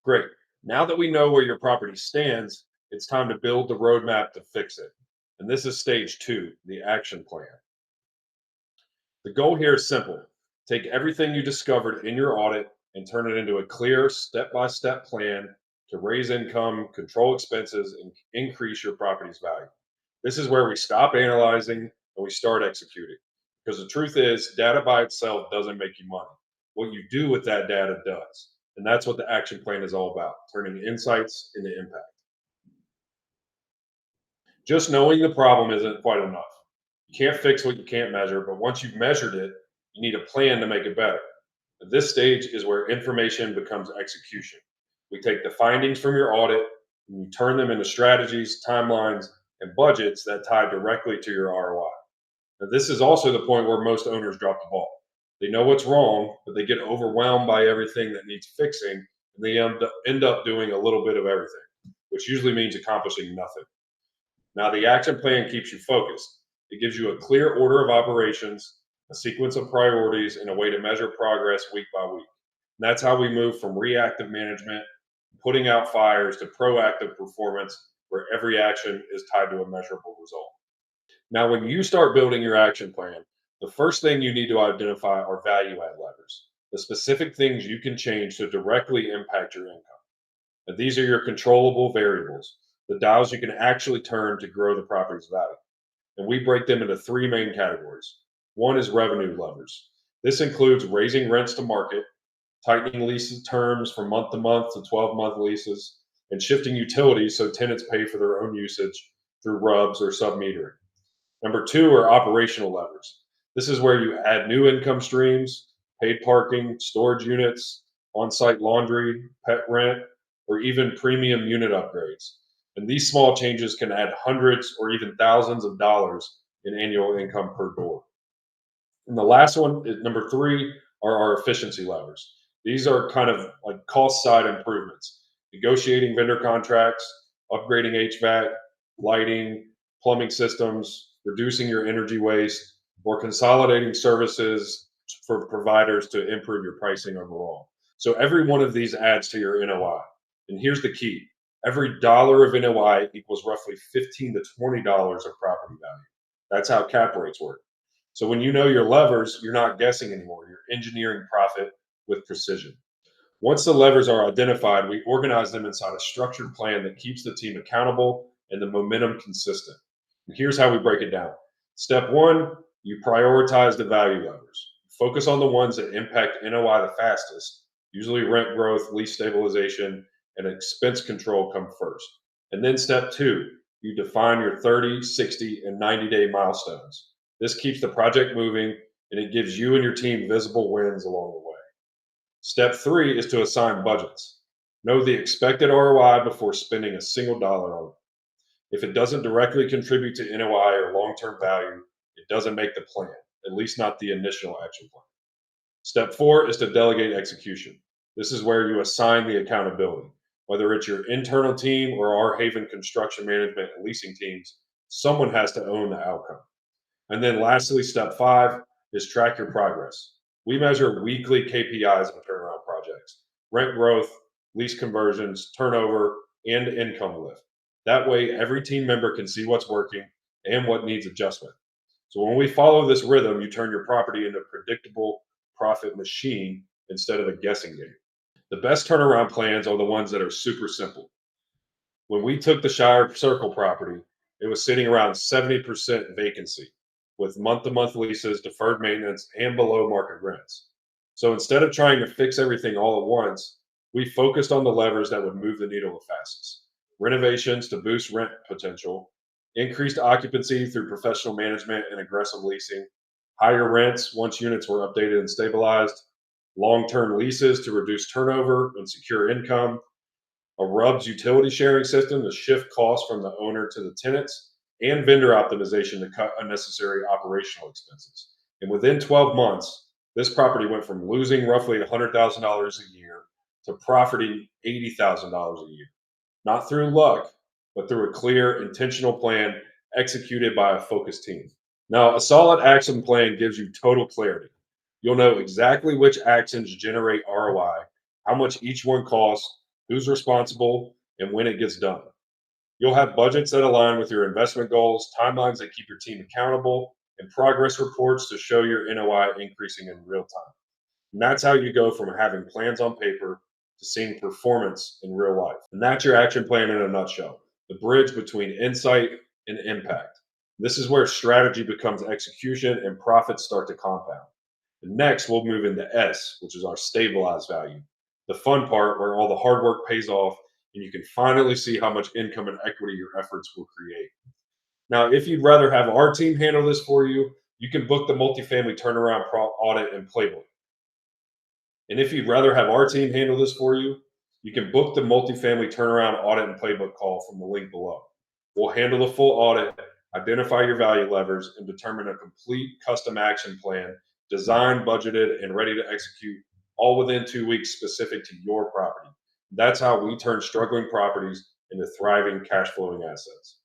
Great. Now that we know where your property stands, it's time to build the roadmap to fix it. And this is stage two, the action plan. The goal here is simple: take everything you discovered in your audit and turn it into a clear step by step plan to raise income, control expenses, and increase your property's value. This is where we stop analyzing and we start executing. Because the truth is, data by itself doesn't make you money. What you do with that data does. And that's what the action plan is all about, turning insights into impact. Just knowing the problem isn't quite enough. You can't fix what you can't measure, but once you've measured it, you need a plan to make it better. This stage is where information becomes execution. We take the findings from your audit and you turn them into strategies, timelines, and budgets that tie directly to your ROI. Now, this is also the point where most owners drop the ball. They know what's wrong, but they get overwhelmed by everything that needs fixing, and they end up doing a little bit of everything, which usually means accomplishing nothing. Now, the action plan keeps you focused. It gives you a clear order of operations, a sequence of priorities, and a way to measure progress week by week. And that's how we move from reactive management, putting out fires, to proactive performance, where every action is tied to a measurable result. Now, when you start building your action plan, the first thing you need to identify are value add levers, the specific things you can change to directly impact your income. And these are your controllable variables, the dials you can actually turn to grow the property's value. And we break them into three main categories. One is revenue levers. This includes raising rents to market, tightening lease terms from month to month to 12-month leases, and shifting utilities so tenants pay for their own usage through RUBS or sub-metering. Number two are operational levers. This is where you add new income streams, paid parking, storage units, on site laundry, pet rent, or even premium unit upgrades. And these small changes can add hundreds or even thousands of dollars in annual income per door. And the last one is number three are our efficiency levers. These are kind of like cost side improvements, negotiating vendor contracts, upgrading HVAC, lighting, plumbing systems, reducing your energy waste, or consolidating services for providers to improve your pricing overall. So every one of these adds to your NOI. And here's the key: every dollar of NOI equals roughly $15 to $20 of property value. That's how cap rates work. So when you know your levers, you're not guessing anymore. You're engineering profit with precision. Once the levers are identified, we organize them inside a structured plan that keeps the team accountable and the momentum consistent. And here's how we break it down. Step one, you prioritize the value levers. Focus on the ones that impact NOI the fastest. Usually rent growth, lease stabilization, and expense control come first. And then step two, you define your 30, 60, and 90-day milestones. This keeps the project moving and it gives you and your team visible wins along the way. Step three is to assign budgets. Know the expected ROI before spending a single dollar on it. If it doesn't directly contribute to NOI or long term value, it doesn't make the plan, at least not the initial action plan. Step four is to delegate execution. This is where you assign the accountability. Whether it's your internal team or our Haven construction management and leasing teams, someone has to own the outcome. And then lastly, step five is track your progress. We measure weekly KPIs on turnaround projects: rent growth, lease conversions, turnover, and income lift. That way, every team member can see what's working and what needs adjustment. So when we follow this rhythm, you turn your property into a predictable profit machine instead of a guessing game. The best turnaround plans are the ones that are super simple. When we took the Shire Circle property, it was sitting around 70% vacancy with month to month leases, deferred maintenance, and below market rents. So instead of trying to fix everything all at once, we focused on the levers that would move the needle the fastest: renovations to boost rent potential, increased occupancy through professional management and aggressive leasing, higher rents once units were updated and stabilized, long term leases to reduce turnover and secure income, a RUBS utility sharing system to shift costs from the owner to the tenants, and vendor optimization to cut unnecessary operational expenses. And within 12 months, this property went from losing roughly $100,000 a year to profiting $80,000 a year. Not through luck, but through a clear, intentional plan executed by a focused team. Now, a solid action plan gives you total clarity. You'll know exactly which actions generate ROI, how much each one costs, who's responsible, and when it gets done. You'll have budgets that align with your investment goals, timelines that keep your team accountable, and progress reports to show your NOI increasing in real time. And that's how you go from having plans on paper to seeing performance in real life. And that's your action plan in a nutshell, the bridge between insight and impact. This is where strategy becomes execution and profits start to compound. And next, we'll move into S, which is our stabilized value, the fun part where all the hard work pays off and you can finally see how much income and equity your efforts will create. Now, if you'd rather have our team handle this for you, you can book the multifamily turnaround audit and playbook. And if you'd rather have our team handle this for you, you can book the multifamily turnaround audit and playbook call from the link below. We'll handle the full audit, identify your value levers, and determine a complete custom action plan, designed, budgeted, and ready to execute all within 2 weeks specific to your property. That's how we turn struggling properties into thriving cash flowing assets.